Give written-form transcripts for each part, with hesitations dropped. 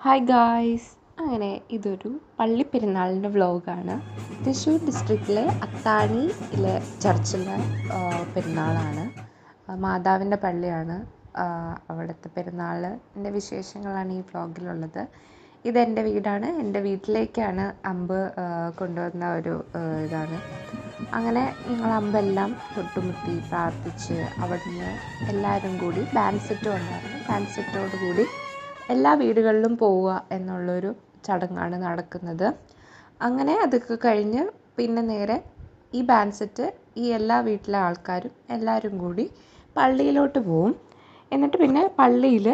Hi guys. അങ്ങനെ ഇതൊരു പള്ളിപ്പെരുന്നാളിൻ്റെ വ്ളോഗാണ്. തൃശ്ശൂർ ഡിസ്ട്രിക്റ്റിലെ അത്താണിയിലെ ചർച്ചിലെ പെരുന്നാളാണ്. മാതാവിൻ്റെ പള്ളിയാണ്. അവിടുത്തെ പെരുന്നാളിൻ്റെ വിശേഷങ്ങളാണ് ഈ വ്ളോഗിലുള്ളത്. ഇതെൻ്റെ വീടാണ്. എൻ്റെ വീട്ടിലേക്കാണ് അമ്പ് കൊണ്ടുവന്ന ഒരു ഇതാണ്. അങ്ങനെ ഞങ്ങൾ അമ്പെല്ലാം തൊട്ടുമുട്ടി പ്രാർത്ഥിച്ച് അവിടുന്ന് എല്ലാവരും കൂടി ബാൻഡ് സെറ്റും ഉണ്ടായിരുന്നു. ബാൻഡ് സെറ്റോട് കൂടി എല്ലാ വീടുകളിലും പോവുക എന്നുള്ളൊരു ചടങ്ങാണ് നടക്കുന്നത്. അങ്ങനെ അതൊക്കെ കഴിഞ്ഞ് പിന്നെ നേരെ ഈ ബാൻഡ് സെറ്റ് ഈ എല്ലാ വീട്ടിലെ ആൾക്കാരും എല്ലാവരും കൂടി പള്ളിയിലോട്ട് പോവും. എന്നിട്ട് പിന്നെ പള്ളിയിൽ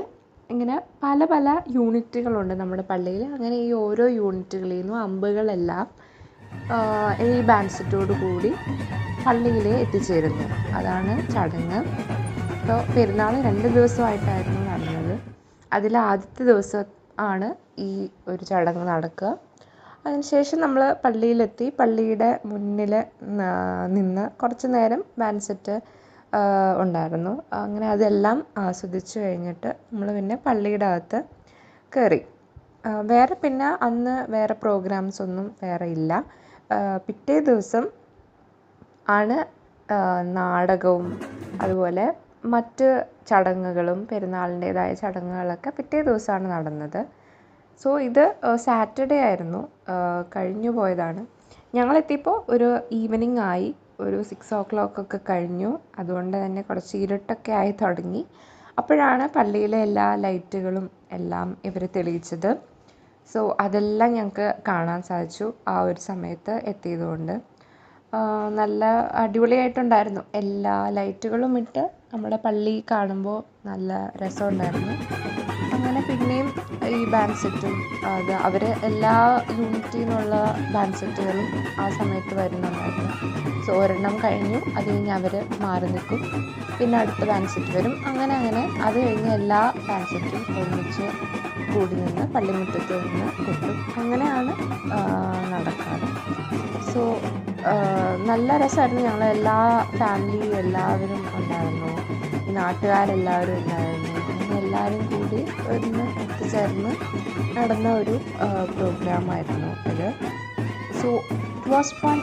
ഇങ്ങനെ പല പല യൂണിറ്റുകളുണ്ട് നമ്മുടെ പള്ളിയിൽ. അങ്ങനെ ഈ ഓരോ യൂണിറ്റുകളിൽ നിന്നും അമ്പുകളെല്ലാം ഈ ബാൻഡ് സെറ്റോട് കൂടി പള്ളിയിൽ എത്തിച്ചേരുന്നു. അതാണ് ചടങ്ങ്. അപ്പോൾ പെരുന്നാൾ 2 ദിവസമായിട്ടായിരുന്നു നടന്നത്. അതിൽ ആദ്യത്തെ ദിവസം ആണ് ഈ ഒരു ചടങ്ങ് നടക്കുക. അതിനുശേഷം നമ്മൾ പള്ളിയിലെത്തി പള്ളിയുടെ മുന്നിൽ നിന്ന് കുറച്ച് നേരം ബാൻഡ് സെറ്റ് ഉണ്ടായിരുന്നു. അങ്ങനെ അതെല്ലാം ആസ്വദിച്ച് കഴിഞ്ഞിട്ട് നമ്മൾ പിന്നെ പള്ളിയുടെ അകത്ത് കയറി. വേറെ പിന്നെ അന്ന് വേറെ പ്രോഗ്രാംസ് ഒന്നും വേറെ ഇല്ല. പിറ്റേ ദിവസം ആണ് നാടകവും അതുപോലെ മറ്റ് ചടങ്ങുകളും പെരുന്നാളിൻ്റേതായ ചടങ്ങുകളൊക്കെ പിറ്റേ ദിവസമാണ് നടന്നത്. സോ ഇത് സാറ്റർഡേ ആയിരുന്നു, കഴിഞ്ഞു പോയതാണ്. ഞങ്ങളെത്തിയപ്പോൾ ഒരു ഈവനിങ് ആയി, ഒരു 6 o'clock കഴിഞ്ഞു. അതുകൊണ്ട് തന്നെ കുറച്ച് ഇരുട്ടൊക്കെ ആയി തുടങ്ങി. അപ്പോഴാണ് പള്ളിയിലെ എല്ലാ ലൈറ്റുകളും എല്ലാം ഇവർ തെളിയിച്ചത്. സോ അതെല്ലാം ഞങ്ങൾക്ക് കാണാൻ സാധിച്ചു ആ ഒരു സമയത്ത് എത്തിയതുകൊണ്ട്. നല്ല അടിപൊളിയായിട്ടുണ്ടായിരുന്നു. എല്ലാ ലൈറ്റുകളും ഇട്ട് നമ്മുടെ പള്ളി കാണുമ്പോൾ നല്ല രസമുണ്ടായിരുന്നു. അങ്ങനെ പിന്നെയും ഈ ബാൻഡ് സെറ്റും അവർ എല്ലാ യൂണിറ്റിൽ നിന്നുള്ള ബാൻഡ് സെറ്റുകളും ആ സമയത്ത് വരുന്നുണ്ടായിരുന്നു. സോ ഒരെണ്ണം കഴിഞ്ഞു, അത് കഴിഞ്ഞ് അവർ മാറി നിൽക്കും, പിന്നെ അടുത്ത ബാൻഡ് സെറ്റ് വരും. അങ്ങനെ അത് കഴിഞ്ഞ് എല്ലാ ബാൻഡ് സെറ്റും ഒന്നിച്ച് കൂടി നിന്ന് പള്ളിമുറ്റത്ത് നിന്ന് കൊട്ടും. അങ്ങനെയാണ് നടക്കാറ്. സോ നല്ല രസമായിരുന്നു. ഞങ്ങളെല്ലാ ഫാമിലി എല്ലാവരും ഉണ്ടായിരുന്നു, ഈ നാട്ടുകാരെല്ലാവരും ഉണ്ടായിരുന്നു. അങ്ങനെ എല്ലാവരും കൂടി ഒന്ന് എത്തിച്ചേർന്ന് നടന്ന ഒരു പ്രോഗ്രാമായിരുന്നു ഇത്. So it was fun.